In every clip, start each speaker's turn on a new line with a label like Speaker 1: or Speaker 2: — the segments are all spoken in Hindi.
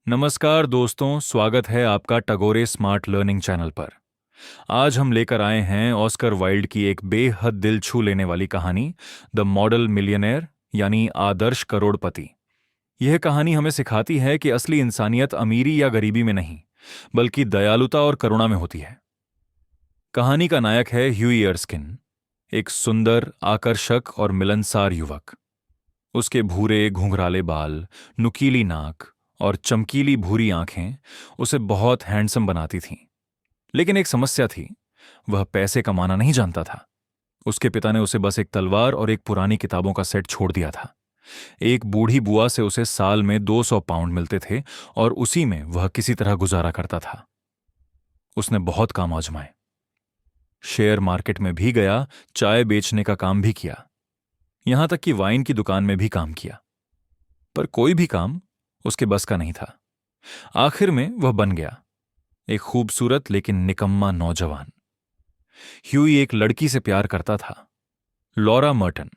Speaker 1: नमस्कार दोस्तों, स्वागत है आपका टगोरे स्मार्ट लर्निंग चैनल पर। आज हम लेकर आए हैं ऑस्कर वाइल्ड की एक बेहद दिल छू लेने वाली कहानी, द मॉडल मिलियनेयर यानी आदर्श करोड़पति। यह कहानी हमें सिखाती है कि असली इंसानियत अमीरी या गरीबी में नहीं, बल्कि दयालुता और करुणा में होती है। कहानी का नायक है ह्यूई एर्स्किन, एक सुंदर, आकर्षक और मिलनसार युवक। उसके भूरे घुंघराले बाल, नुकीली नाक और चमकीली भूरी आंखें उसे बहुत हैंडसम बनाती थीं। लेकिन एक समस्या थी, वह पैसे कमाना नहीं जानता था। उसके पिता ने उसे बस एक तलवार और एक पुरानी किताबों का सेट छोड़ दिया था। एक बूढ़ी बुआ से उसे साल में 200 पाउंड मिलते थे और उसी में वह किसी तरह गुजारा करता था। उसने बहुत काम आजमाए, शेयर मार्केट में भी गया, चाय बेचने का काम भी किया, यहां तक कि वाइन की दुकान में भी काम किया, पर कोई भी काम उसके बस का नहीं था। आखिर में वह बन गया एक खूबसूरत लेकिन निकम्मा नौजवान। ह्यूई एक लड़की से प्यार करता था, लॉरा मर्टन।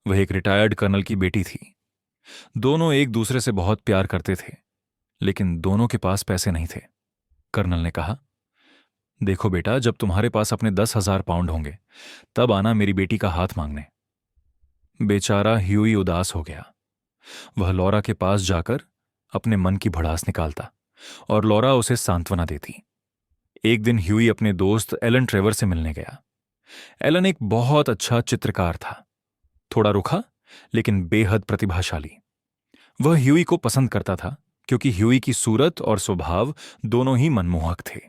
Speaker 1: वह एक रिटायर्ड कर्नल की बेटी थी। दोनों एक दूसरे से बहुत प्यार करते थे, लेकिन दोनों के पास पैसे नहीं थे। कर्नल ने कहा, देखो बेटा, जब तुम्हारे पास अपने 10,000 पाउंड होंगे तब आना मेरी बेटी का हाथ मांगने। बेचारा ह्यूई उदास हो गया। वह लॉरा के पास जाकर अपने मन की भड़ास निकालता और लॉरा उसे सांत्वना देती। एक दिन ह्यूई अपने दोस्त एलन ट्रेवर से मिलने गया। एलन एक बहुत अच्छा चित्रकार था, थोड़ा रुखा लेकिन बेहद प्रतिभाशाली। वह ह्यूई को पसंद करता था क्योंकि ह्यूई की सूरत और स्वभाव दोनों ही मनमोहक थे।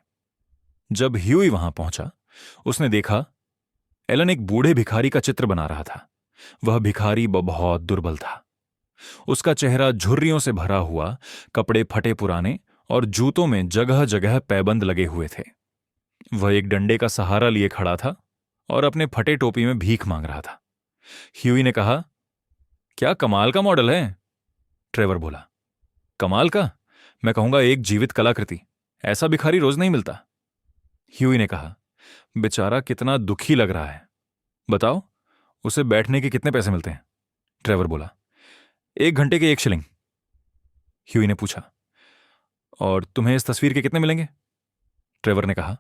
Speaker 1: जब ह्यूई वहां पहुंचा, उसने देखा एलन एक बूढ़े भिखारी का चित्र बना रहा था। वह भिखारी बहुत दुर्बल था। उसका चेहरा झुर्रियों से भरा हुआ, कपड़े फटे पुराने और जूतों में जगह जगह पैबंद लगे हुए थे। वह एक डंडे का सहारा लिए खड़ा था और अपने फटे टोपी में भीख मांग रहा था। ह्यूई ने कहा, क्या कमाल का मॉडल है। ट्रेवर बोला, कमाल का? मैं कहूंगा एक जीवित कलाकृति। ऐसा भिखारी रोज नहीं मिलता। ह्यूई ने कहा, बेचारा कितना दुखी लग रहा है। बताओ, उसे बैठने के कितने पैसे मिलते हैं? ट्रेवर बोला, 1 घंटे के 1 शिलिंग। ह्यूई ने पूछा, और तुम्हें इस तस्वीर के कितने मिलेंगे? ट्रेवर ने कहा,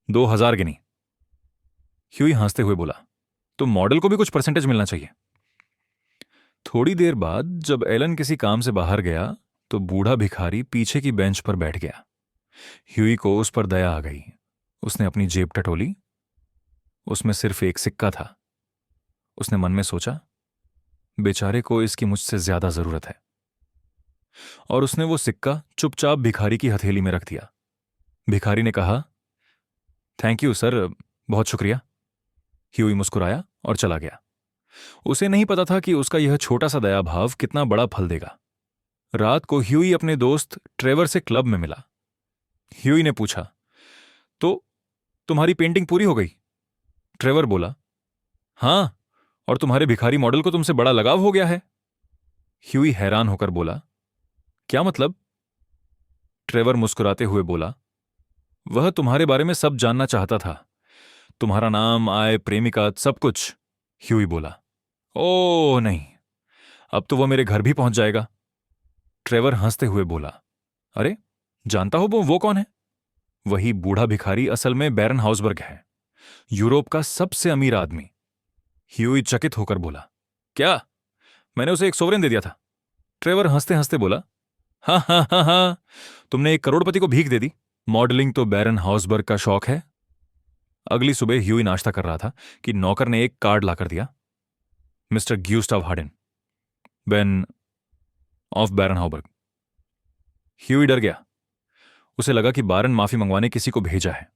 Speaker 1: 2,000 गिनी। ह्यूई हंसते हुए बोला, तो मॉडल को भी कुछ परसेंटेज मिलना चाहिए। थोड़ी देर बाद जब एलन किसी काम से बाहर गया तो बूढ़ा भिखारी पीछे की बेंच पर बैठ गया। ह्यूई को उस पर दया आ गई। उसने अपनी जेब टटोली। उसमें सिर्फ एक सिक्का था। उसने मन में सोचा, बेचारे को इसकी मुझसे ज्यादा जरूरत है। और उसने वो सिक्का चुपचाप भिखारी की हथेली में रख दिया। भिखारी ने कहा, थैंक यू सर, बहुत शुक्रिया। ह्यूई मुस्कुराया और चला गया। उसे नहीं पता था कि उसका यह छोटा सा दया भाव कितना बड़ा फल देगा। रात को ह्यूई अपने दोस्त ट्रेवर से क्लब में मिला। ह्यूई ने पूछा, तो तुम्हारी पेंटिंग पूरी हो गई? ट्रेवर बोला, हां, और तुम्हारे भिखारी मॉडल को तुमसे बड़ा लगाव हो गया है। ह्यूई हैरान होकर बोला, क्या मतलब? ट्रेवर मुस्कुराते हुए बोला, वह तुम्हारे बारे में सब जानना चाहता था, तुम्हारा नाम, आय, प्रेमिका, सब कुछ। ह्यूई बोला, ओह नहीं, अब तो वह मेरे घर भी पहुंच जाएगा। ट्रेवर हंसते हुए बोला, अरे जानता हो वो कौन है? वही बूढ़ा भिखारी असल में बैरन हाउसबर्ग है, यूरोप का सबसे अमीर आदमी। ह्यूई चकित होकर बोला, क्या? मैंने उसे 1 सोवरेन दे दिया था। ट्रेवर हंसते हंसते बोला, हाँ हाँ हाँ हाँ, तुमने एक करोड़पति को भीख दे दी। मॉडलिंग तो बैरन हाउसबर्ग का शौक है। अगली सुबह ह्यूई नाश्ता कर रहा था कि नौकर ने एक कार्ड लाकर दिया, mister Gustave Harden, ban of Baron Hausberg. Hughie डर गया। उसे लगा कि बारन माफी मंगवाने किसी को भेजा है।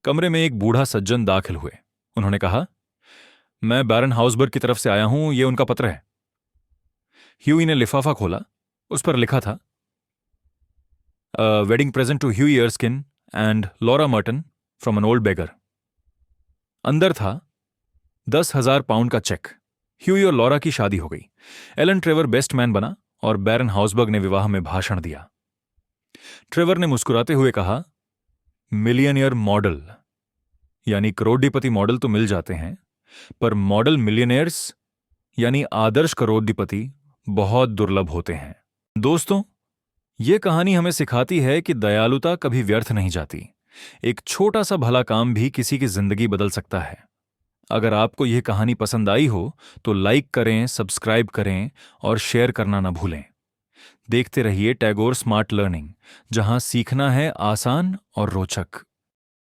Speaker 1: कमरे में एक बूढ़ा सज्जन दाखिल हुए। उन्होंने कहा, मैं बैरन हाउसबर्ग की तरफ से आया हूं, यह उनका पत्र है। ह्यूई ने लिफाफा खोला। उस पर लिखा था, wedding present to Hughie Erskine and Laura Merton from an old beggar. अंदर था 10,000 पाउंड का चेक। ह्यूई और लॉरा की शादी हो गई। एलन ट्रेवर बेस्ट मैन बना और बैरन हाउसबर्ग ने विवाह में भाषण दिया। ट्रेवर ने मुस्कुराते हुए कहा, मिलियनियर मॉडल यानी करोड़पति मॉडल तो मिल जाते हैं, पर मॉडल मिलियनेयर्स यानी आदर्श करोड़पति बहुत दुर्लभ होते हैं। दोस्तों, ये कहानी हमें सिखाती है कि दयालुता कभी व्यर्थ नहीं जाती। एक छोटा सा भला काम भी किसी की जिंदगी बदल सकता है। अगर आपको यह कहानी पसंद आई हो तो लाइक करें, सब्सक्राइब करें और शेयर करना ना भूलें। देखते रहिए टैगोर स्मार्ट लर्निंग, जहां सीखना है आसान और रोचक।